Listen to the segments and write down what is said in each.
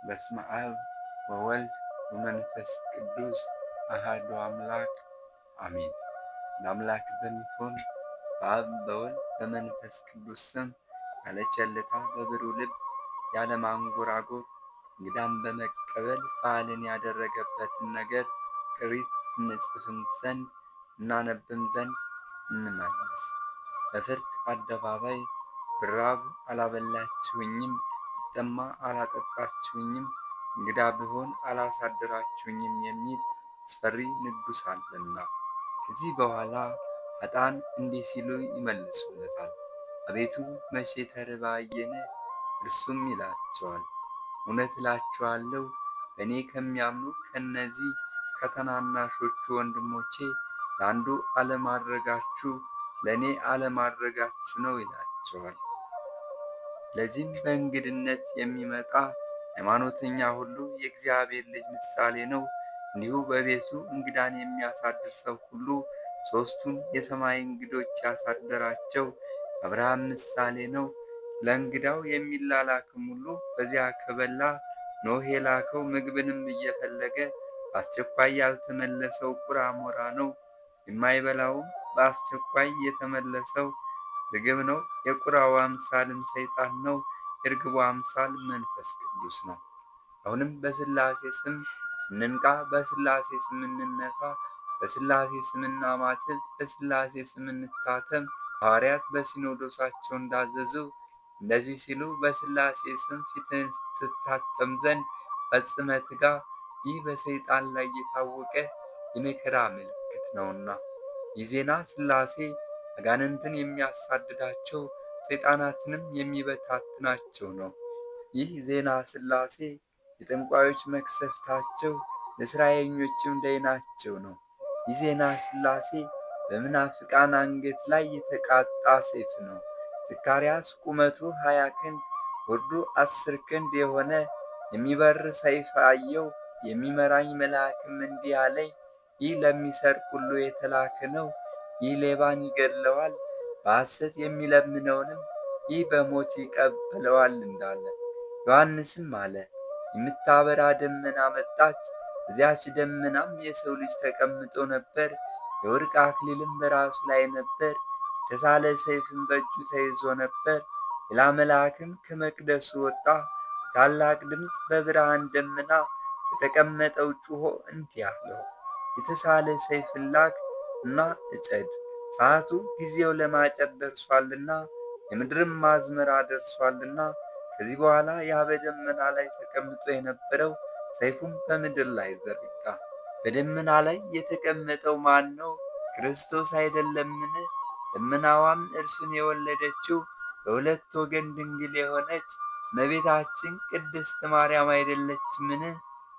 በስመ አብ ወወልድ ወመንፈስ ቅዱስ አሐዱ አምላክ አሜን። ለአምላክ በሚሆን በአብ በወልድ በመንፈስ ቅዱስ ስም ያለ ቸልታ በብሩህ ልብ ያለ ማንጎራጎር እንግዳን በመቀበል በዓልን ያደረገበትን ነገር ቅሪት እንጽፍም ዘንድ እናነብም ዘንድ እንመለስ። በፍርድ አደባባይ ብራብ አላበላችሁኝም፣ ብጠማ አላጠጣችሁኝም፣ እንግዳ ብሆን አላሳደራችሁኝም የሚል አስፈሪ ንጉሥ አለና። ከዚህ በኋላ ኃጥአን እንዲህ ሲሉ ይመልሱለታል። አቤቱ መቼ ተርበህ አየን? እርሱም ይላቸዋል፣ እውነት እላችኋለሁ በእኔ ከሚያምኑ ከእነዚህ ከታናናሾቹ ወንድሞቼ ለአንዱ አለማድረጋችሁ ለእኔ አለማድረጋችሁ ነው ይላቸዋል። ለዚህም በእንግድነት የሚመጣ ሃይማኖተኛ ሁሉ የእግዚአብሔር ልጅ ምሳሌ ነው። እንዲሁ በቤቱ እንግዳን የሚያሳድር ሰው ሁሉ ሦስቱን የሰማይ እንግዶች ያሳደራቸው አብርሃም ምሳሌ ነው። ለእንግዳው የሚላላክም ሁሉ በዚያ ከበላ ኖኅ የላከው ምግብንም እየፈለገ በአስቸኳይ ያልተመለሰው ቁራ ሞራ ነው። የማይበላውም በአስቸኳይ የተመለሰው ርግብ ነው። የቁራው አምሳልም ሰይጣን ነው። የርግቡ አምሳል መንፈስ ቅዱስ ነው። አሁንም በሥላሴ ስም እንንቃ፣ በሥላሴ ስም እንነሳ፣ በሥላሴ ስም እናማትብ፣ በሥላሴ ስም እንታተም። ሐዋርያት በሲኖዶሳቸው እንዳዘዙ እንደዚህ ሲሉ በሥላሴ ስም ፊትህን ትታተም ዘንድ ፈጽመህ ትጋ፣ ይህ በሰይጣን ላይ የታወቀ የመከራ ምልክት ነውና። ይህ ዜና ሥላሴ አጋንንትን የሚያሳድዳቸው ሰይጣናትንም የሚበታትናቸው ነው። ይህ ዜና ሥላሴ የጠንቋዮች መቅሰፍታቸው ለሥራየኞችም ደይናቸው ነው። ይህ ዜና ሥላሴ በምናፍቃን አንገት ላይ የተቃጣ ሰይፍ ነው። ዘካርያስ ቁመቱ 20 ክንድ ወርዱ 10 ክንድ የሆነ የሚበር ሰይፍ አየሁ። የሚመራኝ መልአክም እንዲህ አለኝ፣ ይህ ለሚሰርቅ ሁሉ የተላከ ነው። ይህ ሌባን ይገድለዋል፣ በሐሰት የሚለምነውንም ይህ በሞት ይቀበለዋል እንዳለ። ዮሐንስም አለ፣ የምታበራ ደመና መጣች። በዚያች ደመናም የሰው ልጅ ተቀምጦ ነበር። የወርቅ አክሊልም በራሱ ላይ ነበር። የተሳለ ሰይፍም በእጁ ተይዞ ነበር። ሌላ መልአክም ከመቅደሱ ወጣ፣ በታላቅ ድምፅ በብርሃን ደመና የተቀመጠው ጩኾ እንዲህ አለው፣ የተሳለ ሰይፍን ላክ እና እጨድ፣ ሰዓቱ ጊዜው ለማጨድ ደርሷልና የምድርም ማዝመራ ደርሷልና። ከዚህ በኋላ ያ በደመና ላይ ተቀምጦ የነበረው ሰይፉን በምድር ላይ ዘረጋ። በደመና ላይ የተቀመጠው ማን ነው? ክርስቶስ አይደለምን? ደመናዋም እርሱን የወለደችው በሁለት ወገን ድንግል የሆነች እመቤታችን ቅድስት ማርያም አይደለችምን?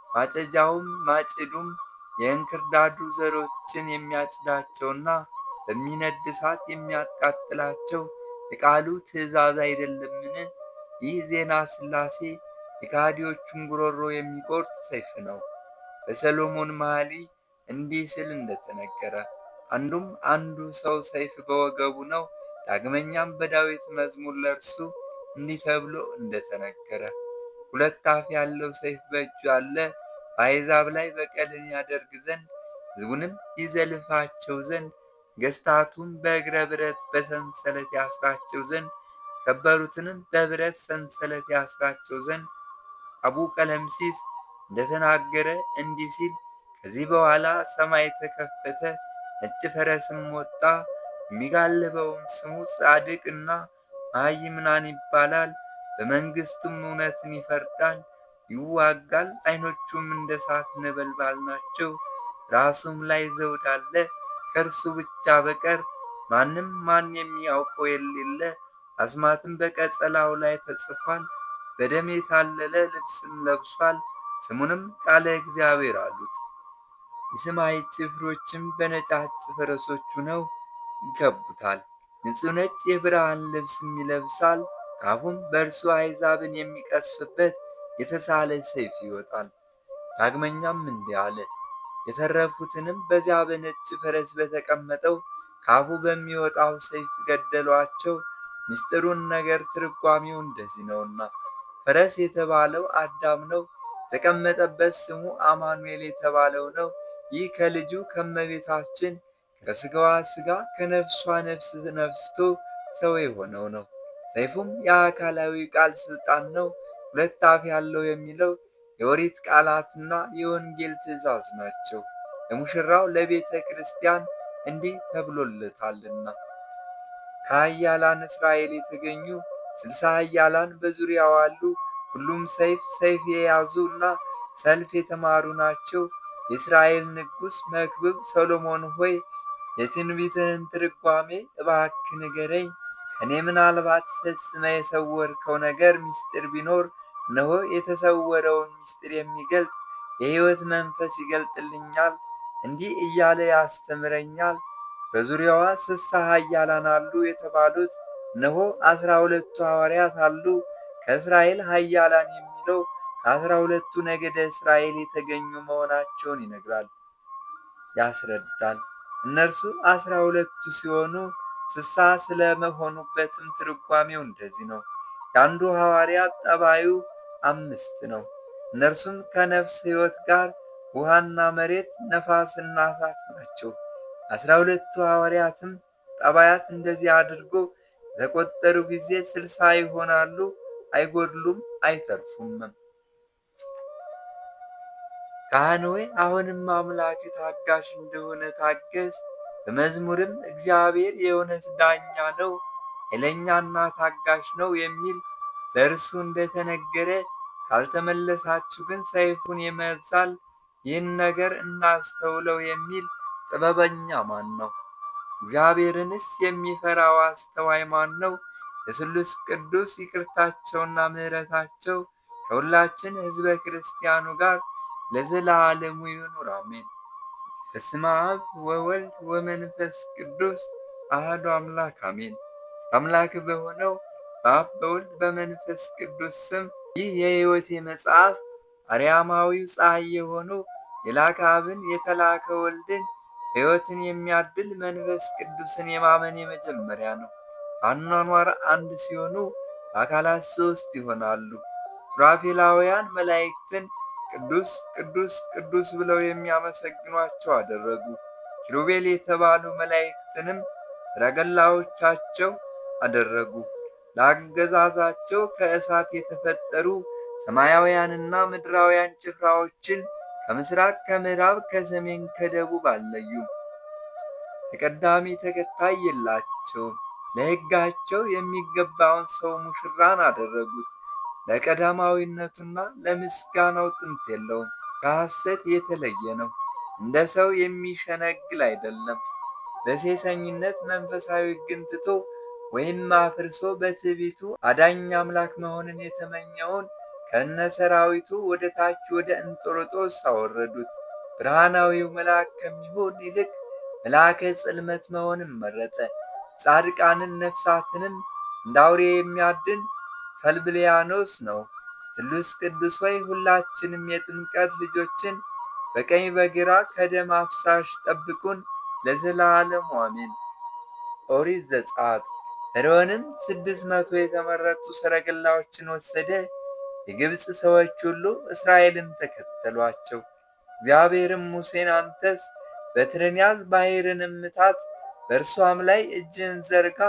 ማጨጃውም ማጭዱም የእንክርዳዱ ዘሮችን የሚያጭዳቸውና በሚነድ እሳት የሚያቃጥላቸው የቃሉ ትእዛዝ አይደለምን? ይህ ዜና ሥላሴ የከሃዲዎቹን ጉሮሮ የሚቆርጥ ሰይፍ ነው። በሰሎሞን መኃልይ እንዲህ ሲል እንደተነገረ አንዱ ሰው ሰይፍ በወገቡ ነው። ዳግመኛም በዳዊት መዝሙር ለእርሱ እንዲህ ተብሎ እንደተነገረ፣ ሁለት አፍ ያለው ሰይፍ በእጁ አለ፣ በአሕዛብ ላይ በቀልን ያደርግ ዘንድ ሕዝቡንም ይዘልፋቸው ዘንድ ነገሥታቱን በእግረ ብረት በሰንሰለት ያስራቸው ዘንድ ከበሩትንም በብረት ሰንሰለት ያስራቸው ዘንድ አቡ ቀለምሲስ እንደተናገረ እንዲህ ሲል፣ ከዚህ በኋላ ሰማይ ተከፈተ፣ ነጭ ፈረስም ወጣ። የሚጋልበውም ስሙ ጻድቅ እና መሃይምናን ይባላል። በመንግሥቱም እውነትን ይፈርዳል፣ ይዋጋል። ዓይኖቹም እንደ እሳት ነበልባል ናቸው። ራሱም ላይ ዘውድ አለ። ከእርሱ ብቻ በቀር ማን የሚያውቀው የሌለ አስማትም በቀጸላው ላይ ተጽፏል። በደም የታለለ ልብስም ለብሷል። ስሙንም ቃለ እግዚአብሔር አሉት። የሰማይ ጭፍሮችም በነጫጭ ፈረሶች ሆነው ይከቡታል። ንጹሕ ነጭ የብርሃን ልብስም ይለብሳል። ከአፉም በእርሱ አሕዛብን የሚቀስፍበት የተሳለ ሰይፍ ይወጣል። ዳግመኛም እንዲህ አለ፣ የተረፉትንም በዚያ በነጭ ፈረስ በተቀመጠው ከአፉ በሚወጣው ሰይፍ ገደሏቸው። ምስጢሩን ነገር ትርጓሜው እንደዚህ ነውና፣ ፈረስ የተባለው አዳም ነው። የተቀመጠበት ስሙ አማኑኤል የተባለው ነው። ይህ ከልጁ ከእመቤታችን ከሥጋዋ ሥጋ ከነፍሷ ነፍስ ነስቶ ሰው የሆነው ነው። ሰይፉም የአካላዊ ቃል ሥልጣን ነው። ሁለት አፍ ያለው የሚለው የኦሪት ቃላትና የወንጌል ትእዛዝ ናቸው። ለሙሽራው ለቤተ ክርስቲያን እንዲህ ተብሎለታልና ከኃያላን እስራኤል የተገኙ 60 ኃያላን በዙሪያው አሉ። ሁሉም ሰይፍ የያዙና ሰልፍ የተማሩ ናቸው። የእስራኤል ንጉሥ መክብብ ሰሎሞን ሆይ የትንቢትህን ትርጓሜ እባክህ ንገረኝ። ከእኔ ምናልባት ፈጽመ የሰወርከው ነገር ምስጢር ቢኖር እነሆ የተሰወረውን ምስጢር የሚገልጥ የሕይወት መንፈስ ይገልጥልኛል፣ እንዲህ እያለ ያስተምረኛል። በዙሪያዋ 60 ኃያላን አሉ የተባሉት እነሆ 12ቱ ሐዋርያት አሉ። ከእስራኤል ኃያላን የሚለው ከ12ቱ ነገደ እስራኤል የተገኙ መሆናቸውን ይነግራል፣ ያስረዳል። እነርሱ 12ቱ ሲሆኑ 60 ስለመሆኑበትም ትርጓሜው እንደዚህ ነው። የአንዱ ሐዋርያ ጠባዩ 5 ነው። እነርሱም ከነፍስ ሕይወት ጋር ውሃና መሬት፣ ነፋስና እሳት ናቸው። 12ቱ ሐዋርያትም ጠባያት እንደዚህ አድርጎ በተቆጠሩ ጊዜ 60 ይሆናሉ፣ አይጎድሉም፣ አይተርፉም። ካህን ሆይ አሁንም አምላክ ታጋሽ እንደሆነ ታገስ። በመዝሙርም እግዚአብሔር የእውነት ዳኛ ነው፣ ኃይለኛና ታጋሽ ነው የሚል ለእርሱ እንደተነገረ ካልተመለሳችሁ ግን ሰይፉን ይመዝዛል። ይህን ነገር እናስተውለው የሚል ጥበበኛ ማን ነው? እግዚአብሔርንስ የሚፈራው አስተዋይ ማን ነው? የሥሉስ ቅዱስ ይቅርታቸውና ምሕረታቸው ከሁላችን ሕዝበ ክርስቲያኑ ጋር ለዘላለሙ ይኑር አሜን። በስመ አብ ወወልድ ወመንፈስ ቅዱስ አሐዱ አምላክ አሜን። አምላክ በሆነው በአብ በወልድ በመንፈስ ቅዱስ ስም ይህ የሕይወቴ መጽሐፍ አርያማዊው ፀሐይ የሆነው የላከ አብን የተላከ ወልድን ሕይወትን የሚያድል መንፈስ ቅዱስን የማመን የመጀመሪያ ነው። በአኗኗር አንድ ሲሆኑ በአካላት 3 ይሆናሉ። ሱራፌላውያን መላእክትን ቅዱስ ቅዱስ ቅዱስ ብለው የሚያመሰግኗቸው አደረጉ። ኪሩቤል የተባሉ መላእክትንም ሰረገላዎቻቸው አደረጉ። ለአገዛዛቸው ከእሳት የተፈጠሩ ሰማያውያንና ምድራውያን ጭፍራዎችን ከምስራቅ ከምዕራብ ከሰሜን ከደቡብ አለዩ። ተቀዳሚ ተከታይ የላቸውም። ለሕጋቸው የሚገባውን ሰው ሙሽራን አደረጉት። ለቀዳማዊነቱና ለምስጋናው ጥንት የለውም። ከሐሰት የተለየ ነው። እንደ ሰው የሚሸነግል አይደለም። በሴሰኝነት መንፈሳዊ ሕግን ትቶ ወይም አፍርሶ በትዕቢቱ አዳኝ አምላክ መሆንን የተመኘውን ከነሰራዊቱ ወደ ታች ወደ እንጦሮጦስ አወረዱት። ብርሃናዊው መልአክ ከሚሆን ይልቅ መልአከ ጽልመት መሆንን መረጠ። ጻድቃንን ነፍሳትንም እንደ አውሬ የሚያድን ሰልብልያኖስ ነው። ስሉስ ቅዱስ ሆይ ሁላችንም የጥምቀት ልጆችን በቀኝ በግራ ከደም አፍሳሽ ጠብቁን ለዘላለሙ አሜን። ኦሪት ዘጸአት። ፈርዖንም 600 የተመረጡ ሰረገላዎችን ወሰደ። የግብፅ ሰዎች ሁሉ እስራኤልን ተከተሏቸው። እግዚአብሔርም ሙሴን አንተስ በትርን ያዝ፣ ባሕርንም ምታት፣ በእርሷም ላይ እጅህን ዘርጋ፣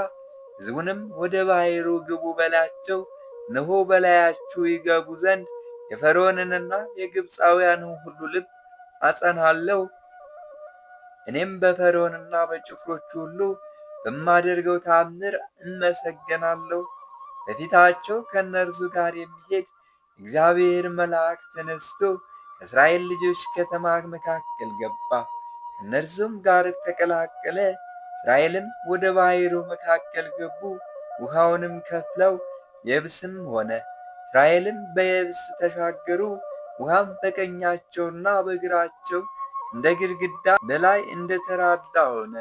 ሕዝቡንም ወደ ባሕሩ ግቡ በላቸው። እነሆ በላያችሁ ይገቡ ዘንድ የፈርዖንንና የግብፃውያንን ሁሉ ልብ አጸናለሁ። እኔም በፈርዖንና በጭፍሮቹ ሁሉ በማደርገው ተአምር እመሰገናለሁ። በፊታቸው ከእነርሱ ጋር የሚሄድ እግዚአብሔር መልአክ ተነስቶ ከእስራኤል ልጆች ከተማ መካከል ገባ፣ ከእነርሱም ጋር ተቀላቀለ። እስራኤልም ወደ ባሕሩ መካከል ገቡ፣ ውሃውንም ከፍለው የብስም ሆነ። እስራኤልም በየብስ ተሻገሩ፣ ውሃም በቀኛቸውና በግራቸው እንደ ግድግዳ በላይ እንደ ተራዳ ሆነ።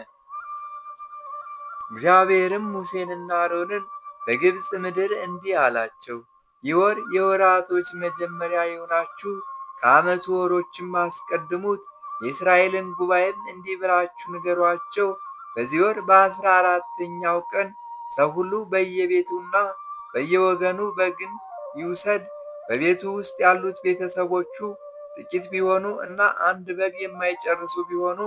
እግዚአብሔርም ሙሴንና አሮንን በግብፅ ምድር እንዲህ አላቸው፣ ይህ ወር የወራቶች መጀመሪያ ይሁናችሁ፣ ከዓመቱ ወሮችም አስቀድሙት። የእስራኤልን ጉባኤም እንዲህ ብላችሁ ንገሯቸው፣ በዚህ ወር በ14ኛው ቀን ሰው ሁሉ በየቤቱና በየወገኑ በግን ይውሰድ፣ በቤቱ ውስጥ ያሉት ቤተሰቦቹ ጥቂት ቢሆኑ እና አንድ በግ የማይጨርሱ ቢሆኑ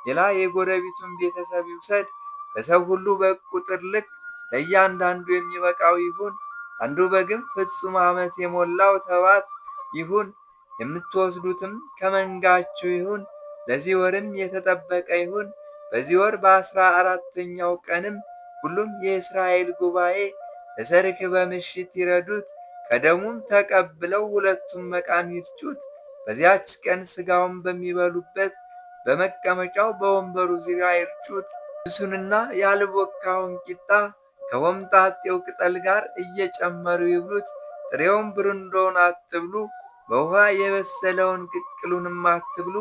ሌላ የጎረቤቱን ቤተሰብ ይውሰድ። በሰው ሁሉ በግ ቁጥር ልክ ለእያንዳንዱ የሚበቃው ይሁን። አንዱ በግም ፍጹም ዓመት የሞላው ተባት ይሁን። የምትወስዱትም ከመንጋችሁ ይሁን፣ ለዚህ ወርም የተጠበቀ ይሁን። በዚህ ወር በ14ኛው ቀንም ሁሉም የእስራኤል ጉባኤ ለሰርክ በምሽት ይረዱት፣ ከደሙም ተቀብለው ሁለቱም መቃን ይርጩት። በዚያች ቀን ሥጋውን በሚበሉበት በመቀመጫው በወንበሩ ዙሪያ ይርጩት። እሱንና ያልቦካውን ቂጣ ከሆምጣጤው ቅጠል ጋር እየጨመሩ ይብሉት። ጥሬውን ብርንዶውን አትብሉ፣ በውኃ የበሰለውን ቅቅሉንም አትብሉ።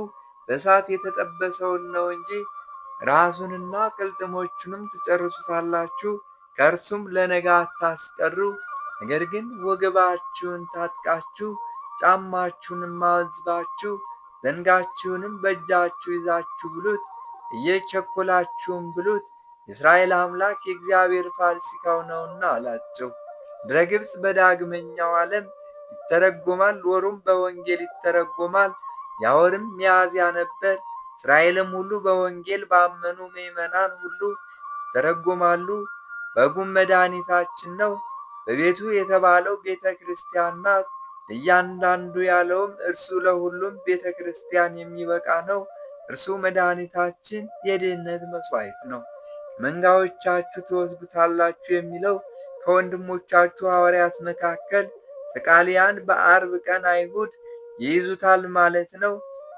በእሳት የተጠበሰውን ነው እንጂ ራሱንና ቅልጥሞቹንም ትጨርሱታላችሁ። ከእርሱም ለነገ አታስቀሩ። ነገር ግን ወገባችሁን ታጥቃችሁ ጫማችሁንም አዝባችሁ ዘንጋችሁንም በእጃችሁ ይዛችሁ ብሉት፣ እየቸኮላችሁም ብሉት፣ የእስራኤል አምላክ የእግዚአብሔር ፋሲካው ነውና አላቸው። ምድረ ግብፅ በዳግመኛው ዓለም ይተረጎማል፣ ወሩም በወንጌል ይተረጎማል። ያ ወርም ሚያዝያ ነበር። እስራኤልም ሁሉ በወንጌል ባመኑ ምዕመናን ሁሉ ይተረጎማሉ። በጉም መድኃኒታችን ነው። በቤቱ የተባለው ቤተ ክርስቲያን ናት። እያንዳንዱ ያለውም እርሱ ለሁሉም ቤተ ክርስቲያን የሚበቃ ነው። እርሱ መድኃኒታችን የድህነት መሥዋዕት ነው። መንጋዎቻችሁ ትወስዱታላችሁ የሚለው ከወንድሞቻችሁ ሐዋርያት መካከል ሰቃልያን በዓርብ ቀን አይሁድ ይይዙታል ማለት ነው።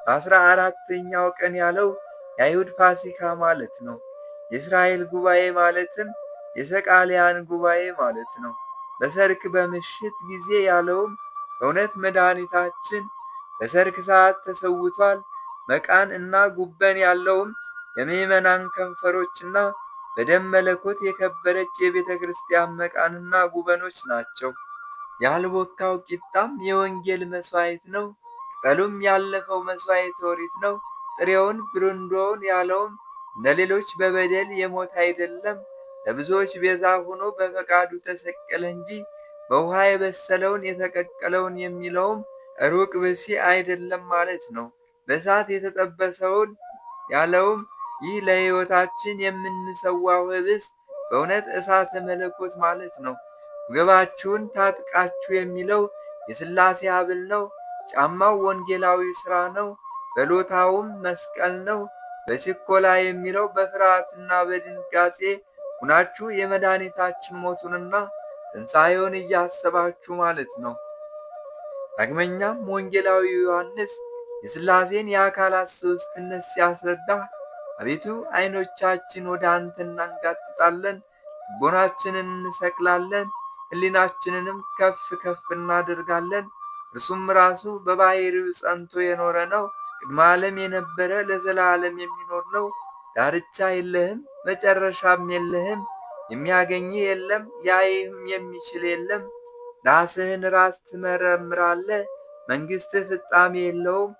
በ14ኛው ቀን ያለው የአይሁድ ፋሲካ ማለት ነው። የእስራኤል ጉባኤ ማለትም የሰቃልያን ጉባኤ ማለት ነው። በሰርክ በምሽት ጊዜ ያለውም በእውነት መድኃኒታችን በሰርክ ሰዓት ተሰውቷል። መቃን እና ጉበን ያለውም የምዕመናን ከንፈሮችና በደም መለኮት የከበረች የቤተ ክርስቲያን መቃንና ጉበኖች ናቸው። ያልቦካው ቂጣም የወንጌል መሥዋዕት ነው። ቅጠሉም ያለፈው መሥዋዕተ ኦሪት ነው። ጥሬውን ብርንዶውን ያለውም ለሌሎች በበደል የሞተ አይደለም፣ ለብዙዎች ቤዛ ሆኖ በፈቃዱ ተሰቀለ እንጂ በውኃ የበሰለውን የተቀቀለውን የሚለውም ሩቅ ብእሲ አይደለም ማለት ነው። በእሳት የተጠበሰውን ያለውም ይህ ለሕይወታችን የምንሰዋው ኅብስት በእውነት እሳተ መለኮት ማለት ነው። ወገባችሁን ታጥቃችሁ የሚለው የሥላሴ ሐብል ነው። ጫማው ወንጌላዊ ሥራ ነው። በሎታውም መስቀል ነው። በችኮላ የሚለው በፍርሃትና በድንጋጼ ሁናችሁ የመድኃኒታችን ሞቱንና ትንሣኤውን እያሰባችሁ ማለት ነው። ዳግመኛም ወንጌላዊ ዮሐንስ የሥላሴን የአካላት ሦስትነት ሲያስረዳ አቤቱ ዓይኖቻችን ወደ አንተ እናንጋጥጣለን፣ ልቦናችንን እንሰቅላለን፣ ሕሊናችንንም ከፍ ከፍ እናደርጋለን። እርሱም ራሱ በባሕርዩ ጸንቶ የኖረ ነው። ቅድመ ዓለም የነበረ ለዘላለም የሚኖር ነው። ዳርቻ የለህም፣ መጨረሻም የለህም። የሚያገኝህ የለም፣ ያይህም የሚችል የለም። ራስህን ራስ ትመረምራለህ፣ መንግሥትህ ፍጻሜ የለውም።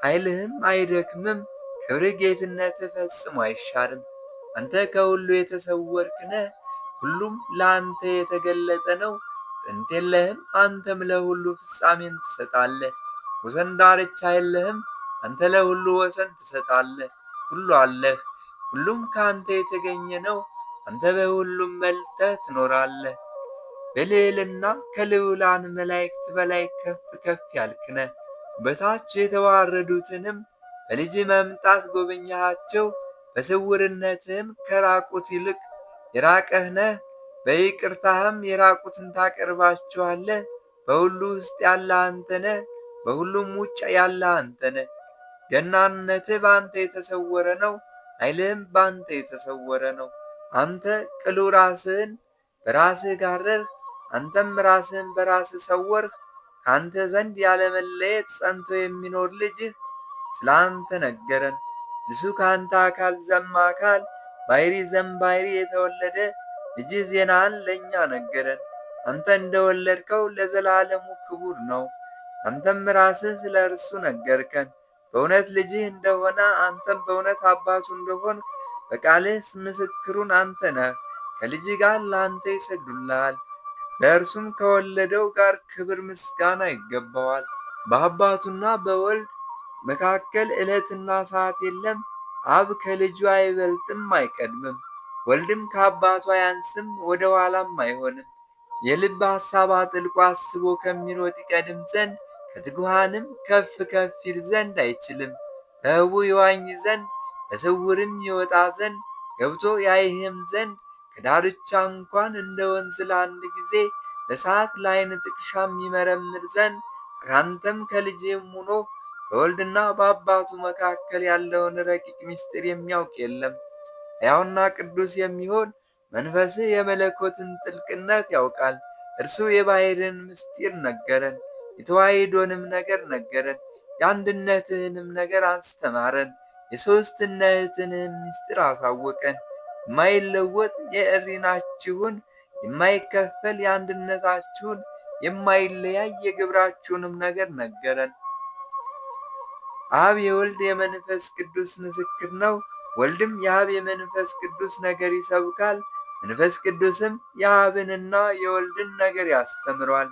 ኃይልህም አይደክምም። ክብርህ ጌትነትህ ፈጽሞ አይሻርም። አንተ ከሁሉ የተሰወርክ ነህ፣ ሁሉም ለአንተ የተገለጠ ነው። ጥንት የለህም፣ አንተም ለሁሉ ፍጻሜን ትሰጣለህ። ወሰን ዳርቻ የለህም፣ አንተ ለሁሉ ወሰን ትሰጣለህ። ሁሉ አለህ፣ ሁሉም ከአንተ የተገኘ ነው። አንተ በሁሉም መልተህ ትኖራለህ። በልዕልና ከልዑላን መላእክት በላይ ከፍ ከፍ ያልክ ነህ። በታች የተዋረዱትንም በልጅ መምጣት ጎበኛሃቸው። በስውርነትህም ከራቁት ይልቅ የራቅህ ነህ። በይቅርታህም የራቁትን ታቀርባቸዋለህ። በሁሉ ውስጥ ያለ አንተ ነህ፣ በሁሉም ውጭ ያለ አንተ ነህ። ገናንነትህ በአንተ የተሰወረ ነው፣ ኃይልህም በአንተ የተሰወረ ነው። አንተ ቅሉ ራስህን በራስህ ጋረድህ፣ አንተም ራስህን በራስህ ሰወርህ። ከአንተ ዘንድ ያለመለየት ጸንቶ የሚኖር ልጅህ ስለ አንተ ነገረን። እሱ ከአንተ አካል ዘም አካል ባሕሪ ዘም ባሕሪ የተወለደ ልጅህ ዜናህን ለእኛ ነገረን። አንተ እንደወለድከው ለዘላለሙ ክቡር ነው። አንተም ራስህ ስለ እርሱ ነገርከን። በእውነት ልጅህ እንደሆነ አንተም በእውነት አባቱ እንደሆን በቃልህ ምስክሩን አንተ ነህ። ከልጅህ ጋር ለአንተ ይሰግዱልሃል። ለእርሱም ከወለደው ጋር ክብር ምስጋና ይገባዋል። በአባቱና በወልድ መካከል ዕለትና ሰዓት የለም። አብ ከልጁ አይበልጥም አይቀድምም፣ ወልድም ከአባቱ አያንስም ወደ ኋላም አይሆንም። የልብ ሐሳብ አጥልቆ አስቦ ከሚሮጥ ይቀድም ዘንድ ከትጉሃንም ከፍ ከፍ ይል ዘንድ አይችልም። በሕቡዕ ይዋኝ ዘንድ በስውርም ይወጣ ዘንድ ገብቶ ያይህም ዘንድ ከዳርቻ እንኳን እንደ ወንዝ ለአንድ ጊዜ ለሰዓት ለዓይን ጥቅሻም ይመረምር ዘንድ ከአንተም ከልጅህም ሆኖ በወልድና በአባቱ መካከል ያለውን ረቂቅ ምስጢር የሚያውቅ የለም። ሕያውና ቅዱስ የሚሆን መንፈስህ የመለኮትን ጥልቅነት ያውቃል። እርሱ የባሕርን ምስጢር ነገረን፣ የተዋሕዶንም ነገር ነገረን፣ የአንድነትህንም ነገር አስተማረን፣ የሦስትነትህንም ምስጢር አሳወቀን። የማይለወጥ የዕሪናችሁን የማይከፈል የአንድነታችሁን የማይለያይ የግብራችሁንም ነገር ነገረን። አብ የወልድ የመንፈስ ቅዱስ ምስክር ነው። ወልድም የአብ የመንፈስ ቅዱስ ነገር ይሰብካል። መንፈስ ቅዱስም የአብንና የወልድን ነገር ያስተምሯል።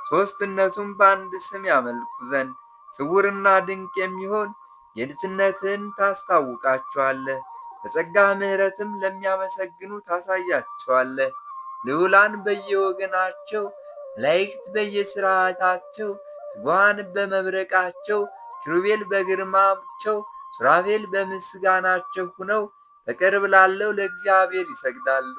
ሦስትነቱም በአንድ ስም ያመልኩ ዘንድ ስውርና ድንቅ የሚሆን የልጅነትህን ታስታውቃቸዋለህ። በጸጋ ምሕረትም ለሚያመሰግኑ ታሳያቸዋለህ። ልዑላን በየወገናቸው፣ መላእክት በየሥርዓታቸው፣ ትጉሃን በመብረቃቸው፣ ኪሩቤል በግርማቸው፣ ሱራፌል በምስጋናቸው ሁነው በቅርብ ላለው ለእግዚአብሔር ይሰግዳሉ።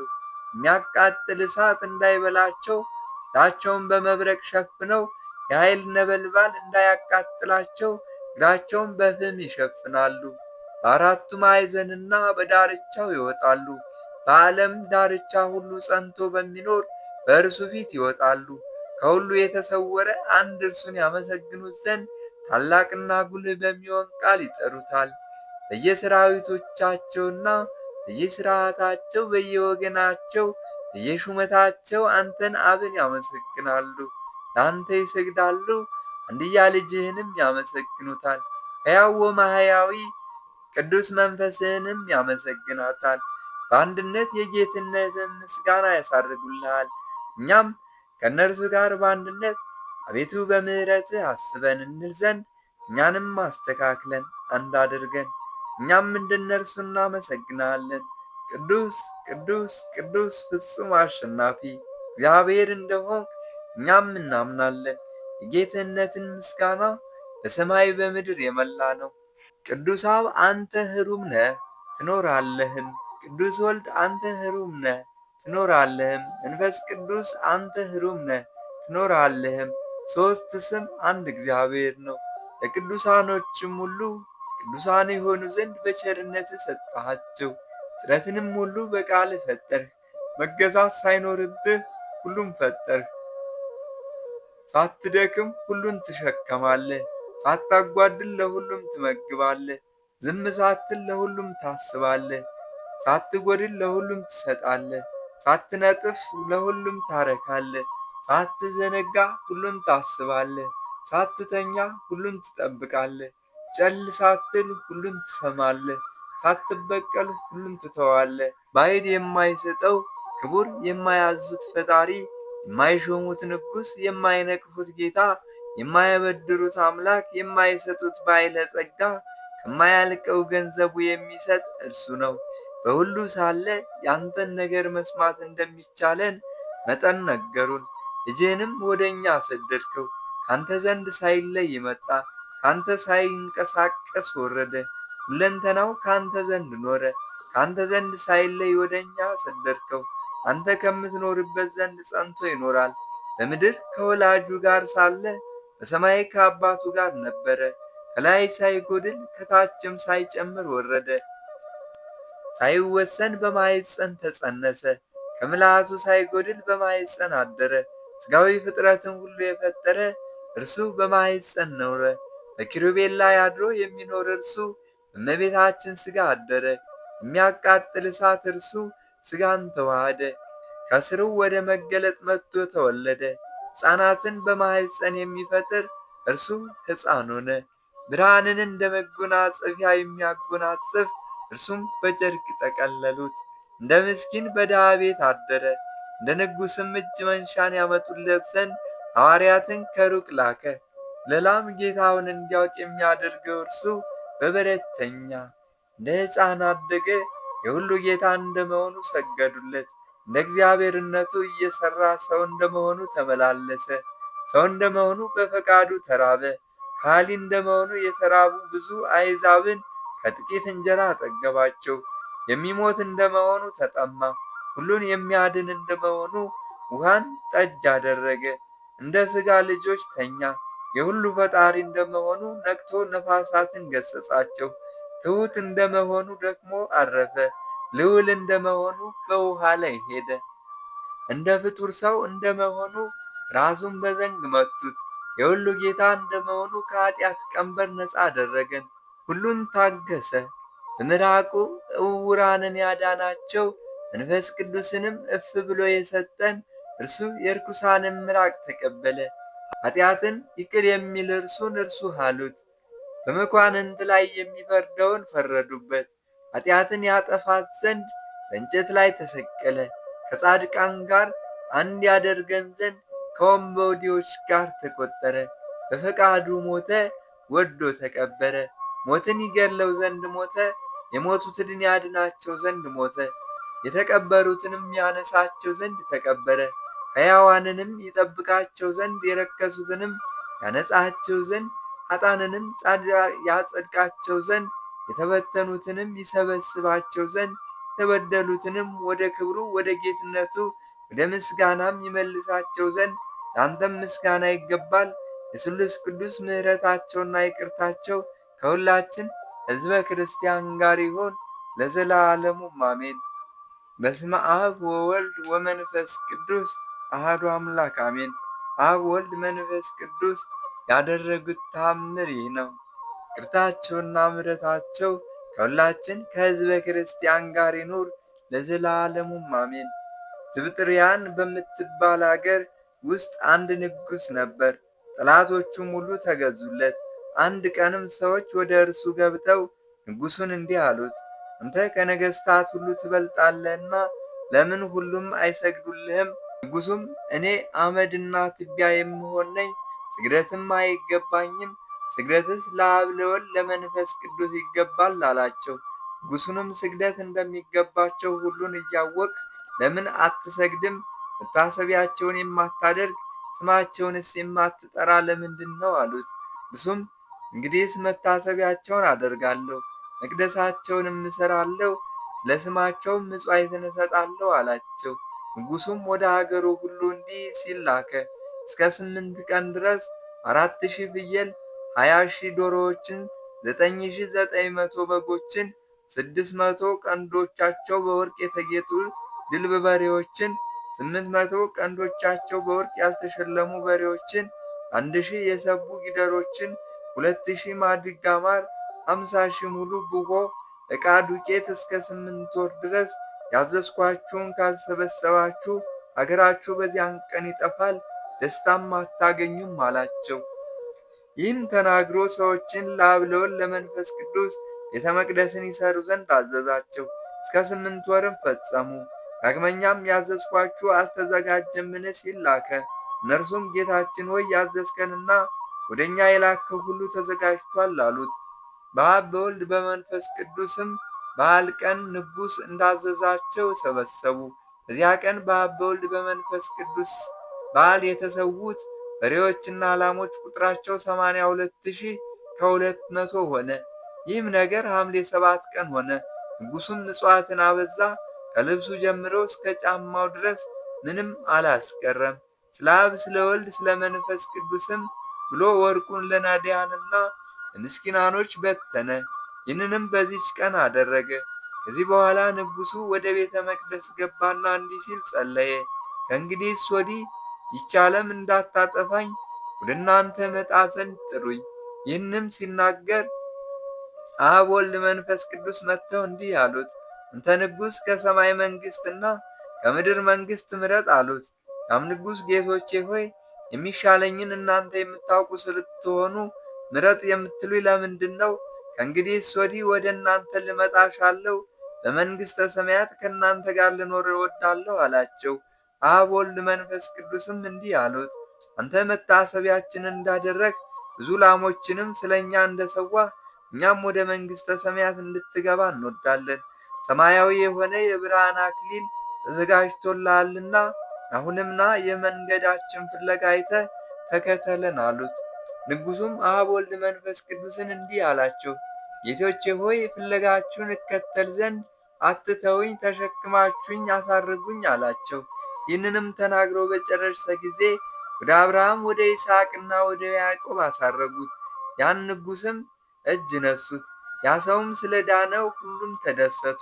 የሚያቃጥል እሳት እንዳይበላቸው ፊታቸውን በመብረቅ ሸፍነው፣ የኃይል ነበልባል እንዳያቃጥላቸው እግራቸውን በፍም ይሸፍናሉ። በአራቱ ማዕዘንና በዳርቻው ይወጣሉ። በዓለም ዳርቻ ሁሉ ጸንቶ በሚኖር በእርሱ ፊት ይወጣሉ። ከሁሉ የተሰወረ አንድ እርሱን ያመሰግኑት ዘንድ ታላቅና ጉልህ በሚሆን ቃል ይጠሩታል። በየሰራዊቶቻቸውና በየሥርዓታቸው በየወገናቸው በየሹመታቸው አንተን አብን ያመሰግናሉ፣ ለአንተ ይሰግዳሉ፣ አንድያ ልጅህንም ያመሰግኑታል። ሕያው ወመሕያዊ ቅዱስ መንፈስህንም ያመሰግናታል። በአንድነት የጌትነትን ምስጋና ያሳርጉልሃል። እኛም ከእነርሱ ጋር በአንድነት አቤቱ በምሕረትህ አስበን እንል ዘንድ እኛንም አስተካክለን አንድ አድርገን እኛም እንደነርሱ እናመሰግናለን። ቅዱስ ቅዱስ ቅዱስ ፍጹም አሸናፊ እግዚአብሔር እንደሆንክ እኛም እናምናለን። የጌትነትን ምስጋና በሰማይ በምድር የመላ ነው። ቅዱስ አብ አንተ ሕሩም ነህ ትኖራለህም። ቅዱስ ወልድ አንተ ሕሩም ነህ ትኖራለህም። መንፈስ ቅዱስ አንተ ሕሩም ነህ ትኖራለህም። ሦስት ስም አንድ እግዚአብሔር ነው። ለቅዱሳኖችም ሁሉ ቅዱሳን የሆኑ ዘንድ በቸርነት ሰጠሃቸው። ፍጥረትንም ሁሉ በቃል ፈጠርህ። መገዛት ሳይኖርብህ ሁሉም ፈጠርህ። ሳትደክም ሁሉን ትሸከማለህ። ሳታጓድል ለሁሉም ትመግባለህ። ዝም ሳትል ለሁሉም ታስባለህ። ሳትጎድል ለሁሉም ትሰጣለህ። ሳትነጥፍ ለሁሉም ታረካለህ። ሳትዘነጋ ሁሉን ታስባለህ። ሳትተኛ ሁሉን ትጠብቃለህ። ጨል ሳትል ሁሉን ትሰማለህ። ሳትበቀል ሁሉን ትተዋለህ። ባዕድ የማይሰጠው ክቡር የማያዙት ፈጣሪ፣ የማይሾሙት ንጉሥ፣ የማይነቅፉት ጌታ፣ የማያበድሩት አምላክ፣ የማይሰጡት ባለጸጋ፣ ከማያልቀው ገንዘቡ የሚሰጥ እርሱ ነው። በሁሉ ሳለ ያንተን ነገር መስማት እንደሚቻለን መጠን ነገሩን። ልጅህንም ወደ እኛ ሰደድከው። ካንተ ዘንድ ሳይለይ መጣ፣ ካንተ ሳይንቀሳቀስ ወረደ። ሁለንተናው ካንተ ዘንድ ኖረ። ካንተ ዘንድ ሳይለይ ወደ እኛ ሰደድከው። አንተ ከምትኖርበት ዘንድ ጸንቶ ይኖራል። በምድር ከወላጁ ጋር ሳለ በሰማይ ከአባቱ ጋር ነበረ። ከላይ ሳይጎድል ከታችም ሳይጨምር ወረደ። ሳይወሰን በማኅፀን ተጸነሰ። ከምላሱ ሳይጎድል በማኅፀን አደረ። ሥጋዊ ፍጥረትን ሁሉ የፈጠረ እርሱ በማኅፀን ኖረ። በኪሩቤል ላይ አድሮ የሚኖር እርሱ በእመቤታችን ሥጋ አደረ። የሚያቃጥል እሳት እርሱ ሥጋን ተዋሃደ። ከሥሩ ወደ መገለጥ መጥቶ ተወለደ። ሕፃናትን በማኅፀን የሚፈጥር እርሱ ሕፃን ሆነ። ብርሃንን እንደ መጎናጸፊያ የሚያጎናጽፍ እርሱም በጨርቅ ጠቀለሉት። እንደ ምስኪን በድሃ ቤት አደረ። እንደ ንጉሥም እጅ መንሻን ያመጡለት ዘንድ ሐዋርያትን ከሩቅ ላከ። ለላም ጌታውን እንዲያውቅ የሚያደርገው እርሱ በበረት ተኛ። እንደ ሕፃን አደገ። የሁሉ ጌታ እንደመሆኑ ሰገዱለት። እንደ እግዚአብሔርነቱ እየሠራ ሰው እንደመሆኑ ተመላለሰ። ሰው እንደመሆኑ በፈቃዱ ተራበ። ከሃሊ እንደመሆኑ የተራቡ ብዙ አሕዛብን ከጥቂት እንጀራ አጠገባቸው። የሚሞት እንደመሆኑ ተጠማ። ሁሉን የሚያድን እንደመሆኑ ውሃን ጠጅ አደረገ። እንደ ሥጋ ልጆች ተኛ። የሁሉ ፈጣሪ እንደመሆኑ ነቅቶ ነፋሳትን ገሠጻቸው። ትሑት እንደመሆኑ ደግሞ አረፈ። ልዑል እንደመሆኑ በውሃ ላይ ሄደ። እንደ ፍጡር ሰው እንደመሆኑ ራሱን በዘንግ መቱት። የሁሉ ጌታ እንደመሆኑ ከኃጢአት ቀንበር ነፃ አደረገን። ሁሉን ታገሰ። በምራቁ ዕውራንን ያዳናቸው መንፈስ ቅዱስንም እፍ ብሎ የሰጠን እርሱ የርኩሳንን ምራቅ ተቀበለ። ኃጢአትን ይቅር የሚል እርሱን እርሱ አሉት። በመኳንንት ላይ የሚፈርደውን ፈረዱበት። ኃጢአትን ያጠፋት ዘንድ በእንጨት ላይ ተሰቀለ። ከጻድቃን ጋር አንድ ያደርገን ዘንድ ከወንበዴዎች ጋር ተቆጠረ። በፈቃዱ ሞተ፣ ወዶ ተቀበረ። ሞትን ይገድለው ዘንድ ሞተ፣ የሞቱትን ያድናቸው ዘንድ ሞተ። የተቀበሩትንም ያነሳቸው ዘንድ ተቀበረ። ሕያዋንንም ይጠብቃቸው ዘንድ የረከሱትንም ያነጻቸው ዘንድ ኃጥአንንም ያጸድቃቸው ዘንድ የተበተኑትንም ይሰበስባቸው ዘንድ የተበደሉትንም ወደ ክብሩ ወደ ጌትነቱ ወደ ምስጋናም ይመልሳቸው ዘንድ ለአንተም ምስጋና ይገባል። የስሉስ ቅዱስ ምሕረታቸውና ይቅርታቸው ከሁላችን ሕዝበ ክርስቲያን ጋር ይሆን ለዘላለሙ አሜን። በስመ አብ ወወልድ ወመንፈስ ቅዱስ አሐዱ አምላክ አሜን። አብ ወልድ መንፈስ ቅዱስ ያደረጉት ተአምር ይህ ነው። ይቅርታቸውና ምሕረታቸው ከሁላችን ከሕዝበ ክርስቲያን ጋር ይኑር ለዘላለሙ አሜን። ዝብጥርያን በምትባል አገር ውስጥ አንድ ንጉሥ ነበር። ጠላቶቹም ሁሉ ተገዙለት። አንድ ቀንም ሰዎች ወደ እርሱ ገብተው ንጉሡን እንዲህ አሉት፣ አንተ ከነገሥታት ሁሉ ትበልጣለህና ለምን ሁሉም አይሰግዱልህም? ንጉሡም እኔ አመድና ትቢያ የምሆን ነኝ፣ ስግደትም አይገባኝም። ስግደትስ ለአብ ለወልድ ለመንፈስ ቅዱስ ይገባል አላቸው። ንጉሡንም ስግደት እንደሚገባቸው ሁሉን እያወቅ ለምን አትሰግድም? መታሰቢያቸውን የማታደርግ ስማቸውንስ የማትጠራ ለምንድን ነው አሉት። እርሱም እንግዲህስ መታሰቢያቸውን አደርጋለሁ፣ መቅደሳቸውንም እሠራለሁ፣ ስለ ስማቸውም ምጽዋዕትን እሰጣለሁ አላቸው። ንጉሡም ወደ አገሩ ሁሉ እንዲህ ሲል ላከ። እስከ 8 ቀን ድረስ 4000 ፍየል፣ 20,000 ዶሮዎችን፣ 9,900 በጎችን፣ 600 ቀንዶቻቸው በወርቅ የተጌጡ ድልብ በሬዎችን፣ 800 ቀንዶቻቸው በወርቅ ያልተሸለሙ በሬዎችን፣ 1,000 የሰቡ ጊደሮችን፣ 2,000 ማድጋ ማር፣ 50,000 ሙሉ ቡሆ ዕቃ ዱቄት እስከ 8 ወር ድረስ ያዘዝኳችሁን ካልሰበሰባችሁ አገራችሁ በዚያን ቀን ይጠፋል፣ ደስታም አታገኙም አላቸው። ይህም ተናግሮ ሰዎችን ለአብ ለወልድ ለመንፈስ ቅዱስ ቤተ መቅደስን ይሠሩ ዘንድ አዘዛቸው። እስከ 8 ወርም ፈጸሙ። ዳግመኛም ያዘዝኳችሁ አልተዘጋጀምን ሲል ላከ። እነርሱም ጌታችን ሆይ ያዘዝከንና ወደ እኛ የላከው ሁሉ ተዘጋጅቷል አሉት። በአብ በወልድ በመንፈስ ቅዱስም በዓል ቀን ንጉሥ እንዳዘዛቸው ሰበሰቡ። በዚያ ቀን በአብ በወልድ በመንፈስ ቅዱስ በዓል የተሰዉት በሬዎችና ላሞች ቁጥራቸው 82,200 ሆነ። ይህም ነገር ሐምሌ 7 ቀን ሆነ። ንጉሡም ምጽዋትን አበዛ። ከልብሱ ጀምሮ እስከ ጫማው ድረስ ምንም አላስቀረም። ስለ አብ ስለ ወልድ ስለ መንፈስ ቅዱስም ብሎ ወርቁን ለነዳያንና ለምስኪናኖች በተነ። ይህንንም በዚች ቀን አደረገ። ከዚህ በኋላ ንጉሡ ወደ ቤተ መቅደስ ገባና እንዲህ ሲል ጸለየ። ከእንግዲህስ ወዲህ ይህች ዓለም እንዳታጠፋኝ ወደ እናንተ መጣ ዘንድ ጥሩኝ። ይህንም ሲናገር አብ ወልድ መንፈስ ቅዱስ መጥተው እንዲህ አሉት፣ አንተ ንጉሥ ከሰማይ መንግሥትና ከምድር መንግሥት ምረጥ አሉት። ያም ንጉሥ ጌቶቼ ሆይ የሚሻለኝን እናንተ የምታውቁ ስትሆኑ ምረጥ የምትሉኝ ለምንድን ነው? ከእንግዲህስ ወዲህ ወደ እናንተ ልመጣ እሻለሁ፣ በመንግሥተ ሰማያት ከእናንተ ጋር ልኖር እወዳለሁ አላቸው። አብ ወልድ መንፈስ ቅዱስም እንዲህ አሉት፣ አንተ መታሰቢያችንን እንዳደረግ ብዙ ላሞችንም ስለ እኛ እንደሰዋ እኛም ወደ መንግሥተ ሰማያት እንድትገባ እንወዳለን። ሰማያዊ የሆነ የብርሃን አክሊል ተዘጋጅቶልሃልና አሁንም ና የመንገዳችን ፍለጋ አይተህ ተከተለን አሉት። ንጉሡም አብ ወልድ መንፈስ ቅዱስን እንዲህ አላቸው፣ ጌቶቼ ሆይ ፍለጋችሁን እከተል ዘንድ አትተውኝ፣ ተሸክማችሁኝ አሳርጉኝ አላቸው። ይህንንም ተናግሮ በጨረሰ ጊዜ ወደ አብርሃም ወደ ይስሐቅና ወደ ያዕቆብ አሳረጉት። ያን ንጉሥም እጅ ነሱት። ያ ሰውም ስለ ዳነው ሁሉም ተደሰቱ።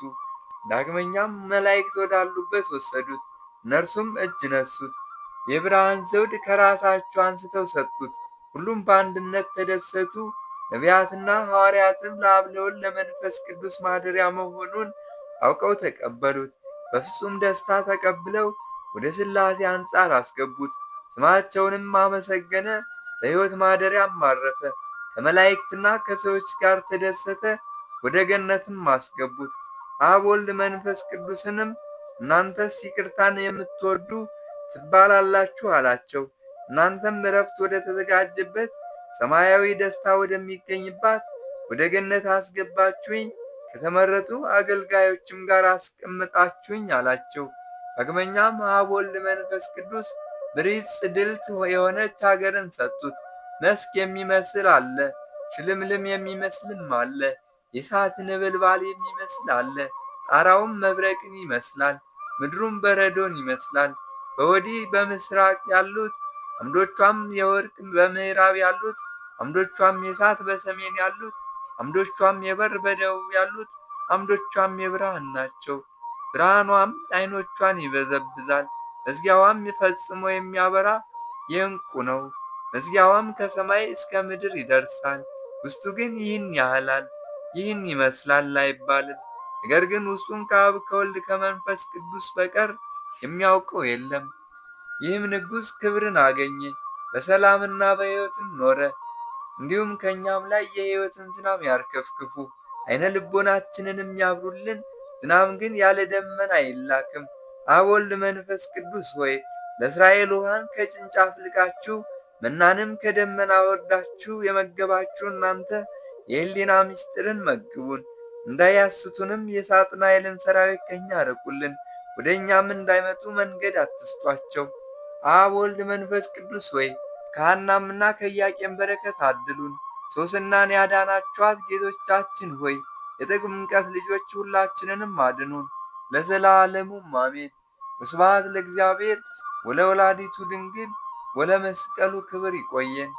ዳግመኛም መላእክት ወዳሉበት ወሰዱት። እነርሱም እጅ ነሱት። የብርሃን ዘውድ ከራሳቸው አንስተው ሰጡት። ሁሉም በአንድነት ተደሰቱ። ነቢያትና ሐዋርያትም ለአብ ለወልድ ለመንፈስ ቅዱስ ማደሪያ መሆኑን አውቀው ተቀበሉት። በፍጹም ደስታ ተቀብለው ወደ ሥላሴ አንጻር አስገቡት። ስማቸውንም አመሰገነ። በሕይወት ማደሪያም አረፈ። ከመላእክትና ከሰዎች ጋር ተደሰተ። ወደ ገነትም አስገቡት። አብ ወልድ መንፈስ ቅዱስንም እናንተስ ይቅርታን የምትወዱ ትባላላችሁ አላቸው። እናንተም ዕረፍት ወደ ተዘጋጀበት ሰማያዊ ደስታ ወደሚገኝባት ወደ ገነት አስገባችሁኝ፣ ከተመረጡ አገልጋዮችም ጋር አስቀምጣችሁኝ አላቸው። ዳግመኛም አብ ወልድ መንፈስ ቅዱስ ብሪት ጽድልት የሆነች አገርን ሰጡት። መስክ የሚመስል አለ፣ ሽልምልም የሚመስልም አለ፣ የእሳት ነበልባል የሚመስል አለ። ጣራውም መብረቅን ይመስላል፣ ምድሩም በረዶን ይመስላል። በወዲህ በምስራቅ ያሉት አምዶቿም የወርቅ፣ በምዕራብ ያሉት አምዶቿም የእሳት፣ በሰሜን ያሉት አምዶቿም የበር፣ በደቡብ ያሉት አምዶቿም የብርሃን ናቸው። ብርሃኗም ዓይኖቿን ይበዘብዛል። መዝጊያዋም ፈጽሞ የሚያበራ የዕንቁ ነው። መዝጊያዋም ከሰማይ እስከ ምድር ይደርሳል። ውስጡ ግን ይህን ያህላል፣ ይህን ይመስላል አይባልም። ነገር ግን ውስጡን ከአብ ከወልድ ከመንፈስ ቅዱስ በቀር የሚያውቀው የለም። ይህም ንጉሥ ክብርን አገኘ፣ በሰላምና በሕይወትም ኖረ። እንዲሁም ከእኛም ላይ የሕይወትን ዝናብ ያርከፍክፉ፣ ዓይነ ልቦናችንንም ያብሩልን። ዝናብ ግን ያለ ደመና አይላክም። አብ ወልድ መንፈስ ቅዱስ ሆይ ለእስራኤል ውሃን ከጭንጫ አፍልቃችሁ መናንም ከደመና ወርዳችሁ የመገባችሁ እናንተ የሕሊና ምስጢርን መግቡን። እንዳያስቱንም የሳጥናኤልን ሠራዊት ከእኛ አርቁልን። ወደ እኛም እንዳይመጡ መንገድ አትስጧቸው። አብ ወልድ መንፈስ ቅዱስ ሆይ ከሐናምና ከኢያቄም በረከት አድሉን። ሶስናን ያዳናችኋት ጌቶቻችን ሆይ የጥምቀት ልጆች ሁላችንንም አድኑን፣ ለዘላለሙም አሜን። ወስብሐት ለእግዚአብሔር ወለወላዲቱ ድንግል ወለመስቀሉ ክብር። ይቆየን።